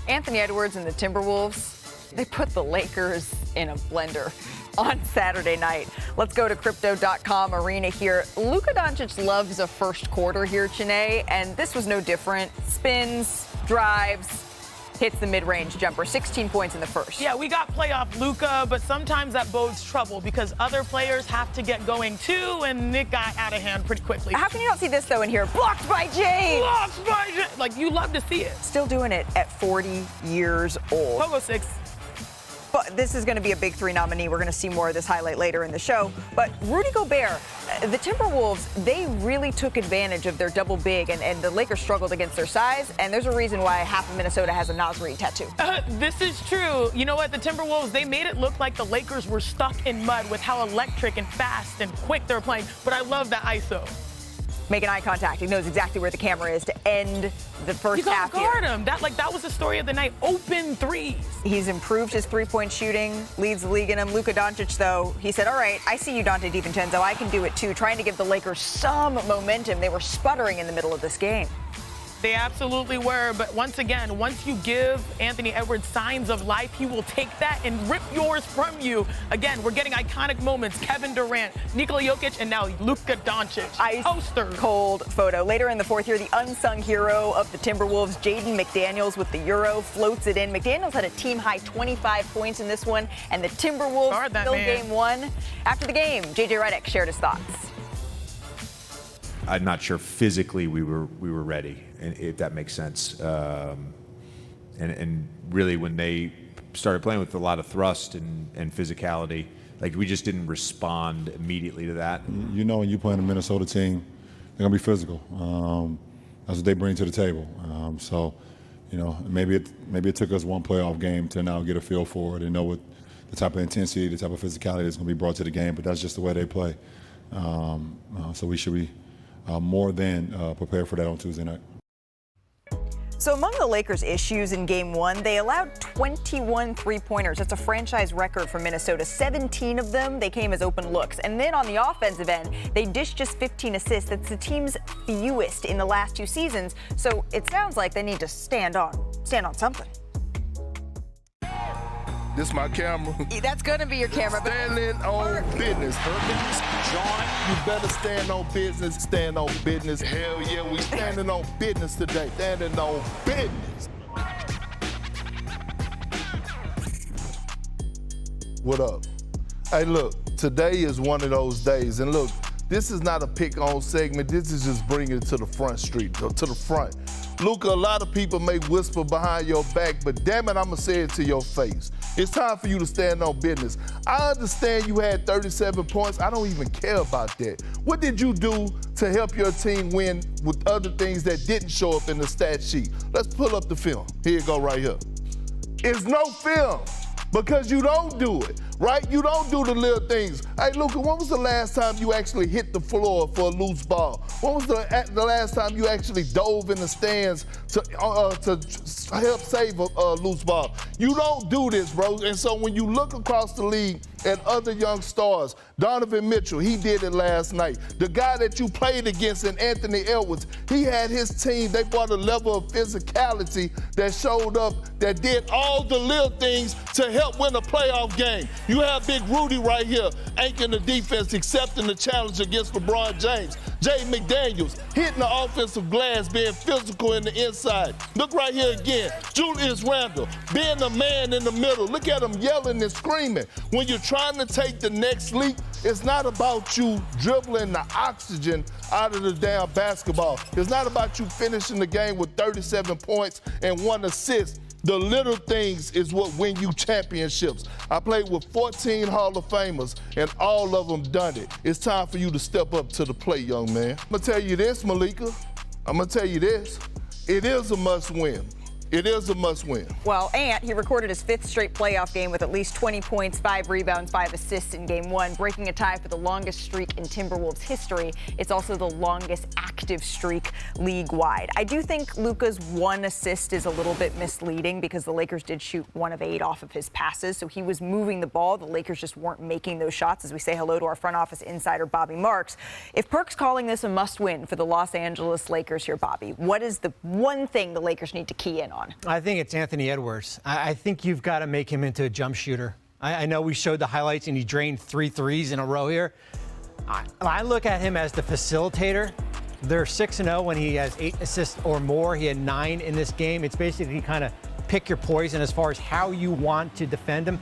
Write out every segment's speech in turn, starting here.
Anthony Edwards and the Timberwolves, they put the Lakers in a blender on Saturday night. Let's go to Crypto.com arena here. Luka Dončić loves a first quarter here, Chiney, and this was no different. Spins, drives, hits the mid-range jumper. 16 points in the first. Yeah, we got playoff Luka, but sometimes that bodes trouble because other players have to get going too, and it got out of hand pretty quickly. How can you not see this, though, in here? Blocked by James! Blocked by James! Like, you love to see it. Still doing it at 40 years old. Pogo 6. But this is going to be a Big Three nominee. We're going to see more of this highlight later in the show. But Rudy Gobert, the Timberwolves, they really took advantage of their double big, and the Lakers struggled against their size. And there's a reason why half of Minnesota has a Nasri tattoo. This is true. You know what? The Timberwolves, they made it look like the Lakers were stuck in mud with how electric and fast and quick they're playing. But I love that ISO. Making eye contact. He knows exactly where the camera is to end the first half here. You gotta guard him. That was the story of the night. Open threes. He's improved his three-point shooting, leads the league in him. Luka Dončić, though, he said, all right, I see you, Dante DiVincenzo. I can do it, too, trying to give the Lakers some momentum. They were sputtering in the middle of this game. They absolutely were, but once again, once you give Anthony Edwards signs of life, he will take that and rip yours from you. Again, we're getting iconic moments. Kevin Durant, Nikola Jokic, and now Luka Dončić. Ice cold photo. Later in the fourth here, the unsung hero of the Timberwolves, Jaden McDaniels with the Euro, floats it in. McDaniels had a team-high 25 points in this one, and the Timberwolves still game one. After the game, J.J. Redick shared his thoughts. I'm not sure physically we were ready, if that makes sense. And really, when they started playing with a lot of thrust and physicality, like we just didn't respond immediately to that. You know, when you play in a Minnesota team, they're gonna be physical. That's what they bring to the table. So, you know, maybe it took us one playoff game to now get a feel for it and know what the type of intensity, the type of physicality that's gonna be brought to the game. But that's just the way they play. So we should be more than prepared for that on Tuesday night. So among the Lakers' issues in Game 1, they allowed 21 three-pointers. That's a franchise record for Minnesota. 17 of them, they came as open looks. And then on the offensive end, they dished just 15 assists. That's the team's fewest in the last 2 seasons. So it sounds like they need to stand on something. This my camera. That's going to be your camera. Standing on business. Perkins, John. You better stand on business. Stand on business. Hell yeah, we standing on business today. Standing on business. What up? Hey, look, today is one of those days. And look, this is not a pick-on segment. This is just bringing it to the front street, to the front. Luka, a lot of people may whisper behind your back, but damn it, I'm going to say it to your face. It's time for you to stand on business. I understand you had 37 points. I don't even care about that. What did you do to help your team win with other things that didn't show up in the stat sheet? Let's pull up the film. Here you go right here. It's no film because you don't do it, right? You don't do the little things. Hey, Luka, when was the last time you actually hit the floor for a loose ball? When was the last time you actually dove in the stands to help save a loose ball? You don't do this, bro. And so when you look across the league at other young stars, Donovan Mitchell, he did it last night. The guy that you played against in Anthony Edwards, he had his team, they brought a level of physicality that showed up, that did all the little things to help win a playoff game. You have Big Rudy right here, anchoring the defense, accepting the challenge against LeBron James. Jaden McDaniels hitting the offensive glass, being physical in the inside. Look right here again. Julius Randle being the man in the middle. Look at him yelling and screaming. When you're trying to take the next leap, it's not about you dribbling the oxygen out of the damn basketball. It's not about you finishing the game with 37 points and 1 assist. The little things is what win you championships. I played with 14 Hall of Famers, and all of them done it. It's time for you to step up to the plate, young man. I'm going to tell you this, Malika. I'm going to tell you this. It is a must-win. It is a must-win. Well, Ant, he recorded his 5th straight playoff game with at least 20 points, 5 rebounds, 5 assists in Game 1, breaking a tie for the longest streak in Timberwolves history. It's also the longest active active streak league-wide. I do think Luka's 1 assist is a little bit misleading because the Lakers did shoot 1 of 8 off of his passes, so he was moving the ball. The Lakers just weren't making those shots, as we say hello to our front office insider, Bobby Marks. If Perk's calling this a must-win for the Los Angeles Lakers here, Bobby, what is the one thing the Lakers need to key in on? I think it's Anthony Edwards. I think you've got to make him into a jump shooter. I know we showed the highlights and he drained 3 threes in a row here. I look at him as the facilitator. They're 6-0 when he has 8 assists or more. He had 9 in this game. It's basically kind of pick your poison as far as how you want to defend him.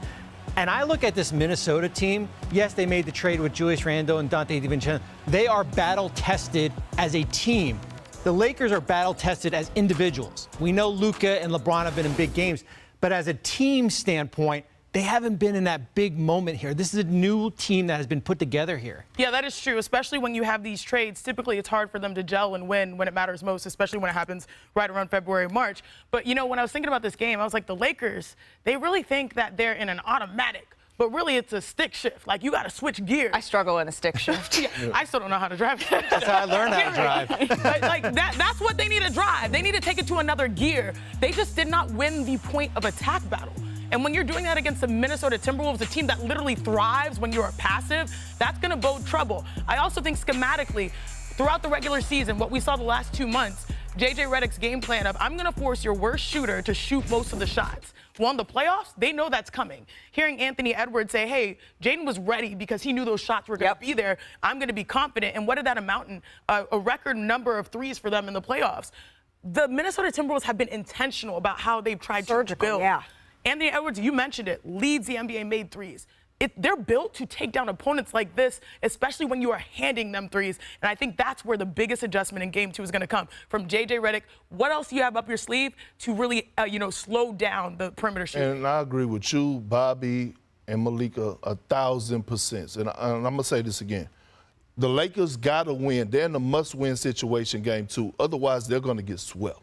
And I look at this Minnesota team. Yes, they made the trade with Julius Randle and Donte DiVincenzo. They are battle-tested as a team. The Lakers are battle-tested as individuals. We know Luka and LeBron have been in big games, but as a team standpoint, they haven't been in that big moment here. This is a new team that has been put together here. Yeah, that is true, especially when you have these trades. Typically, it's hard for them to gel and win when it matters most, especially when it happens right around February, March. But, you know, when I was thinking about this game, I was like, the Lakers, they really think that they're in an automatic. But really, it's a stick shift. Like, you got to switch gears. I struggle in a stick shift. Yeah, I still don't know how to drive. That's how I learned how to drive. But, like, that's what they need to drive. They need to take it to another gear. They just did not win the point of attack battle. And when you're doing that against the Minnesota Timberwolves, a team that literally thrives when you're passive, that's going to bode trouble. I also think schematically, throughout the regular season, what we saw the last 2 months, J.J. Redick's game plan of, I'm going to force your worst shooter to shoot most of the shots. Well, in the playoffs, they know that's coming. Hearing Anthony Edwards say, hey, Jaden was ready because he knew those shots were going to be there. I'm going to be confident. And what did that amount in? A record number of threes for them in the playoffs. The Minnesota Timberwolves have been intentional about how they've tried to build. Yeah. Anthony Edwards, you mentioned it, leads the NBA made threes. They're built to take down opponents like this, especially when you are handing them threes. And I think that's where the biggest adjustment in Game 2 is going to come from J.J. Redick. What else do you have up your sleeve to really, slow down the perimeter shooting? And I agree with you, Bobby, and Malika 1,000%. And I'm going to say this again. The Lakers got to win. They're in a must-win situation, Game 2. Otherwise, they're going to get swept.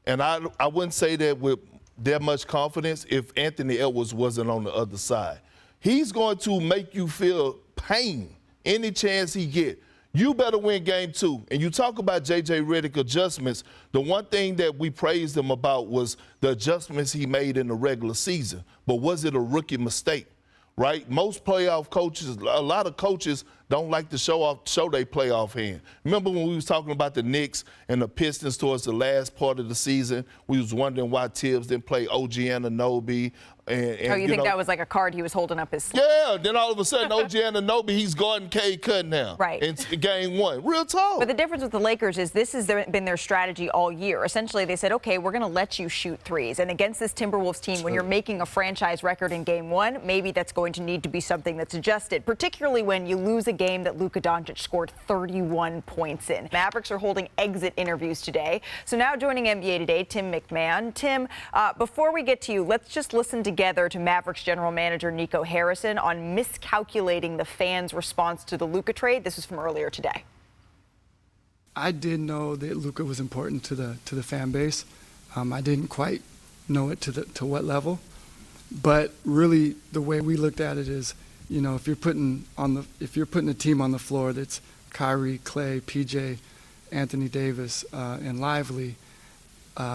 And I wouldn't say that with that much confidence if Anthony Edwards wasn't on the other side. He's going to make you feel pain any chance he get. You better win Game 2. And you talk about J.J. Redick adjustments. The one thing that we praised him about was the adjustments he made in the regular season. But was it a rookie mistake? Right? Most playoff coaches, a lot of coaches don't like to show their playoff hand. Remember when we was talking about the Knicks and the Pistons towards the last part of the season? We was wondering why Tibbs didn't play OG Anunoby. And you think that was like a card he was holding up his sleeve? Yeah, then all of a sudden, OG Anunoby, he's guarding Cade Cunningham. Right. In Game 1. Real talk. But the difference with the Lakers is this has been their strategy all year. Essentially, they said, okay, we're going to let you shoot threes. And against this Timberwolves team, when you're making a franchise record in Game 1, maybe that's going to need to be something that's adjusted, particularly when you lose a game that Luka Dončić scored 31 points in. Mavericks are holding exit interviews today. So now joining NBA Today, Tim MacMahon. Tim, before we get to you, let's just listen together to Mavericks general manager Nico Harrison on miscalculating the fans' response to the Luka trade. This is from earlier today. I did know that Luka was important to the fan base. I didn't quite know it to what level, but really the way we looked at it is, if you're putting a team on the floor that's Kyrie, Clay, PJ, Anthony Davis, and Lively,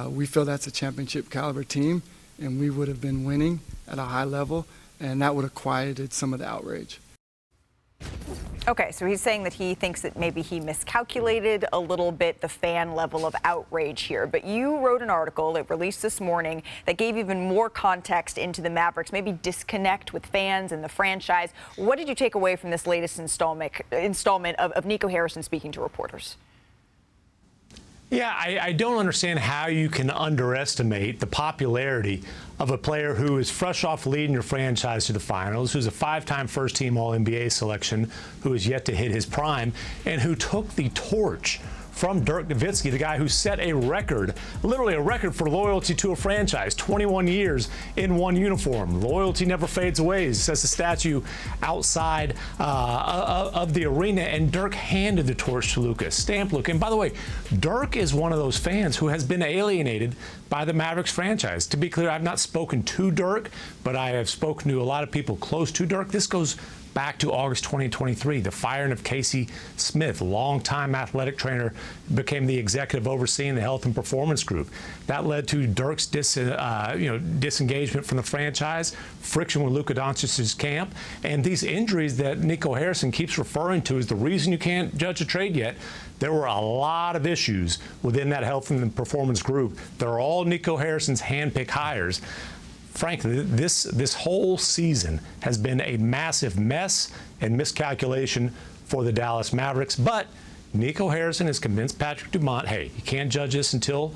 we feel that's a championship caliber team, and we would have been winning at a high level, and that would have quieted some of the outrage. Okay, so he's saying that he thinks that maybe he miscalculated a little bit the fan level of outrage here. But you wrote an article that released this morning that gave even more context into the Mavericks, maybe disconnect with fans and the franchise. What did you take away from this latest installment of Nico Harrison speaking to reporters? Yeah, I don't understand how you can underestimate the popularity of a player who is fresh off leading your franchise to the finals, who's a 5-time first-team All-NBA selection, who is yet to hit his prime, and who took the torch from Dirk Nowitzki, the guy who set a record, literally a record for loyalty to a franchise, 21 years in one uniform. Loyalty never fades away, says the statue outside of the arena, and Dirk handed the torch to Luka, stamped Luka. And by the way, Dirk is one of those fans who has been alienated by the Mavericks franchise. To be clear, I've not spoken to Dirk, but I have spoken to a lot of people close to Dirk. This goes back to August 2023. The firing of Casey Smith, longtime athletic trainer, became the executive overseeing the health and performance group. That led to Dirk's disengagement from the franchise, friction with Luka Dončić's camp, and these injuries that Nico Harrison keeps referring to as the reason you can't judge a trade yet. There were a lot of issues within that health and performance group. They're all Nico Harrison's handpicked hires. Frankly, this whole season has been a massive mess and miscalculation for the Dallas Mavericks. But Nico Harrison has convinced Patrick Dumont, hey, you can't judge this until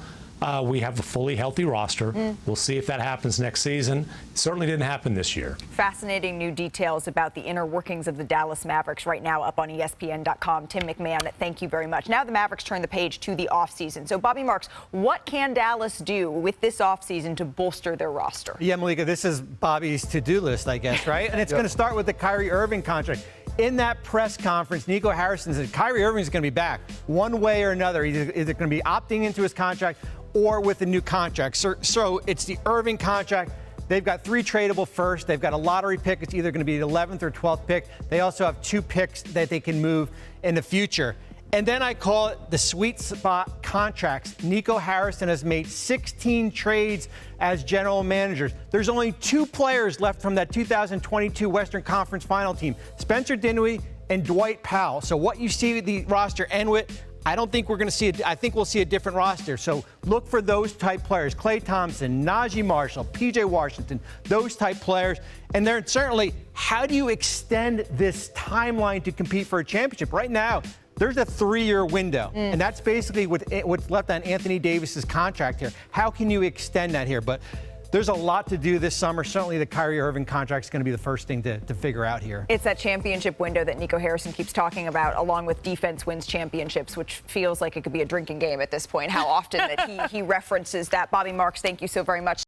we have a fully healthy roster. We'll see if that happens next season. It certainly didn't happen this year. Fascinating new details about the inner workings of the Dallas Mavericks right now up on ESPN.com. Tim MacMahon, thank you very much. Now the Mavericks turn the page to the offseason. So, Bobby Marks, what can Dallas do with this offseason to bolster their roster? Yeah, Malika, this is Bobby's to-do list, I guess, right? And it's going to start with the Kyrie Irving contract. In that press conference, Nico Harrison said Kyrie Irving is going to be back one way or another. He's either going to be opting into his contract or with a new contract. So it's the Irving contract. They've got 3 tradable firsts. They've got a lottery pick. It's either going to be the 11th or 12th pick. They also have 2 picks that they can move in the future. And then I call it the sweet spot contracts. Nico Harrison has made 16 trades as general managers. There's only 2 players left from that 2022 Western Conference final team, Spencer Dinwiddie and Dwight Powell. So what you see the roster end with, I don't think we're going to see I think we'll see a different roster. So look for those type players, Klay Thompson, Najee Marshall, PJ Washington, those type players. And then certainly, how do you extend this timeline to compete for a championship? Right now, there's a 3-year window, and that's basically what's left on Anthony Davis's contract here. How can you extend that here? But there's a lot to do this summer. Certainly the Kyrie Irving contract is going to be the first thing to figure out here. It's that championship window that Nico Harrison keeps talking about, along with defense wins championships, which feels like it could be a drinking game at this point, how often that he references that. Bobby Marks, thank you so very much.